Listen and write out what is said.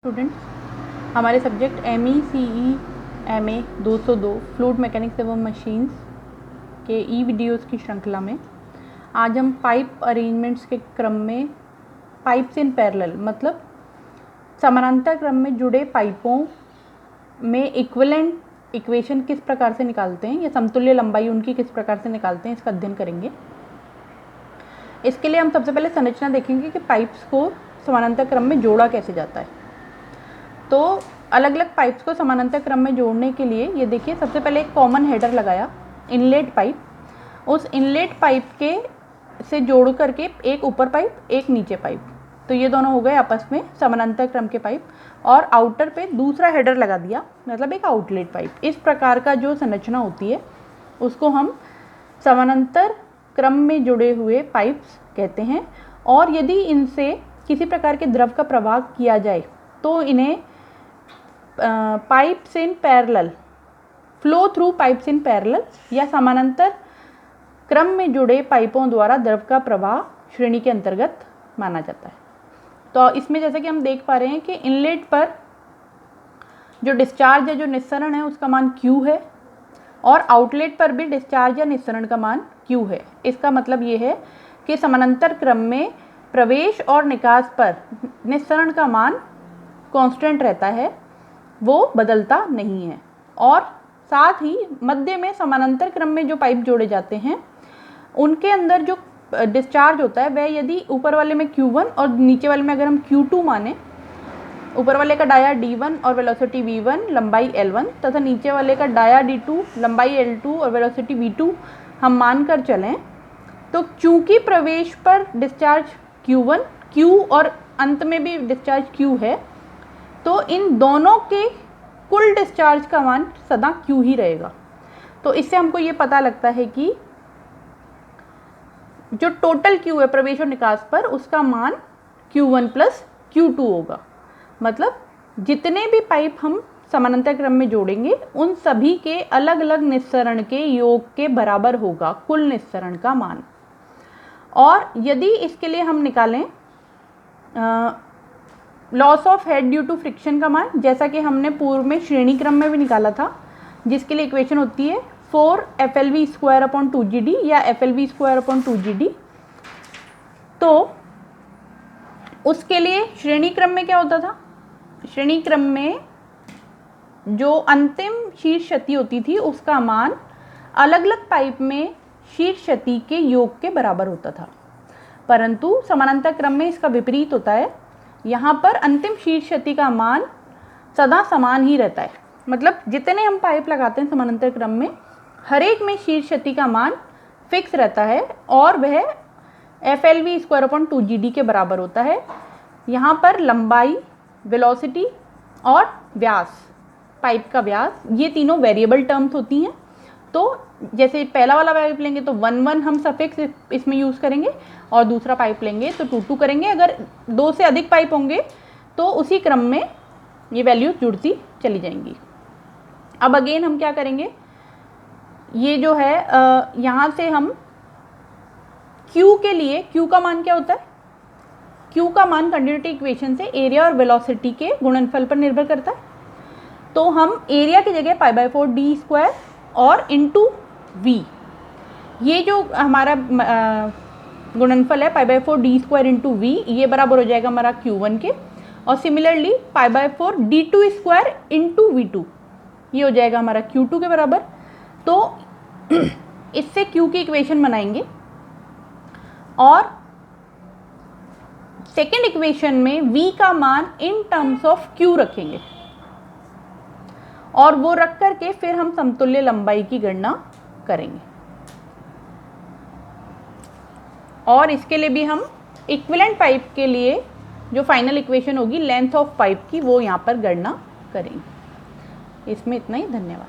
Students, हमारे subject MECE MA 202 fluid mechanics एवं machines के वीडियोज़ की श्रृंखला में आज हम पाइप अरेंजमेंट्स के क्रम में पाइप्स इन पैरेलल मतलब समानांतर क्रम में जुड़े पाइपों में इक्विवेलेंट इक्वेशन किस प्रकार से निकालते हैं या समतुल्य लंबाई उनकी किस प्रकार से निकालते हैं, इसका अध्ययन करेंगे। इसके लिए हम सबसे पहले संरचना देखेंगे कि पाइप्स को समानांतर क्रम में जोड़ा कैसे जाता है। तो अलग अलग पाइप्स को समानांतर क्रम में जोड़ने के लिए ये देखिए, सबसे पहले एक कॉमन हेडर लगाया, इनलेट पाइप। उस इनलेट पाइप के से जोड़ करके एक ऊपर पाइप एक नीचे पाइप, तो ये दोनों हो गए आपस में समानांतर क्रम के पाइप। और आउटर पे दूसरा हेडर लगा दिया, मतलब एक आउटलेट पाइप। इस प्रकार का जो संरचना होती है उसको हम समानांतर क्रम में जुड़े हुए पाइप्स कहते हैं। और यदि इनसे किसी प्रकार के द्रव का प्रवाह किया जाए तो इन्हें pipes in parallel, flow through pipes in parallel या समानांतर क्रम में जुड़े पाइपों द्वारा द्रव का प्रवाह श्रेणी के अंतर्गत माना जाता है। तो इसमें जैसे कि हम देख पा रहे हैं कि इनलेट पर जो डिस्चार्ज है, जो निस्सरण है, उसका मान Q है और आउटलेट पर भी डिस्चार्ज या निस्सरण का मान Q है। इसका मतलब ये है कि समानांतर क्रम में प्रवेश और निकास पर निस्सरण का मान कांस्टेंट रहता है, वो बदलता नहीं है। और साथ ही मध्य में समानांतर क्रम में जो पाइप जोड़े जाते हैं उनके अंदर जो डिस्चार्ज होता है वह यदि ऊपर वाले में Q1 और नीचे वाले में अगर हम Q2 माने, ऊपर वाले का डाया D1 और वेलोसिटी V1 लंबाई L1 तथा नीचे वाले का डाया D2 लंबाई L2 और वेलोसिटी V2 हम मान कर चलें, तो चूंकि प्रवेश पर डिस्चार्ज Q1 Q और अंत में भी डिस्चार्ज Q है, तो इन दोनों के कुल डिस्चार्ज का मान सदा Q ही रहेगा। तो इससे हमको ये पता लगता है कि जो टोटल Q है प्रवेश और निकास पर, उसका मान Q1 प्लस Q2 होगा। मतलब जितने भी पाइप हम समानांतर क्रम में जोड़ेंगे उन सभी के अलग अलग निस्सरण के योग के बराबर होगा कुल निस्सरण का मान। और यदि इसके लिए हम निकालें loss of head due to friction का मान, जैसा कि हमने पूर्व में श्रेणी क्रम में भी निकाला था, जिसके लिए इक्वेशन होती है 4FLV² या FLV²/2GD। तो उसके लिए श्रेणी क्रम में क्या होता था, श्रेणी क्रम में जो अंतिम शीर्ष क्षति होती थी उसका मान अलग अलग पाइप में शीर्ष क्षति के योग के बराबर होता था। परंतु समानांतर क्रम में इसका विपरीत होता है, यहाँ पर अंतिम शीर्ष क्षति का मान सदा समान ही रहता है। मतलब जितने हम पाइप लगाते हैं समानांतर क्रम में, हर एक में शीर्ष क्षति का मान फिक्स रहता है और वह FLV²/2GD के बराबर होता है। यहाँ पर लंबाई, वेलोसिटी और व्यास, पाइप का व्यास, ये तीनों वेरिएबल टर्म्स होती हैं। तो जैसे पहला वाला पाइप लेंगे तो 1 हम सफिक्स इसमें यूज़ करेंगे और दूसरा पाइप लेंगे तो 2 करेंगे। अगर 2 से अधिक पाइप होंगे तो उसी क्रम में ये वैल्यू जुड़ती चली जाएंगी। अब अगेन हम क्या करेंगे, ये जो है यहाँ से हम Q के लिए, Q का मान क्या होता है, Q का मान कंटिन्यूटी इक्वेशन से एरिया और वेलोसिटी के गुणनफल पर निर्भर करता है। तो हम एरिया की जगह π/4d² और इंटू V, ये जो हमारा गुणनफल है π/4d² इंटू V, ये बराबर हो जाएगा हमारा Q1 के। और सिमिलरली π/4d² इंटू V2, ये हो जाएगा हमारा Q2 के बराबर। तो इससे Q की इक्वेशन बनाएंगे और सेकेंड इक्वेशन में V का मान इन टर्म्स ऑफ Q रखेंगे और वो रख करके फिर हम समतुल्य लंबाई की गणना करेंगे। और इसके लिए भी हम इक्विवेलेंट पाइप के लिए जो फाइनल इक्वेशन होगी लेंथ ऑफ पाइप की, वो यहाँ पर गणना करेंगे। इसमें इतना ही, धन्यवाद।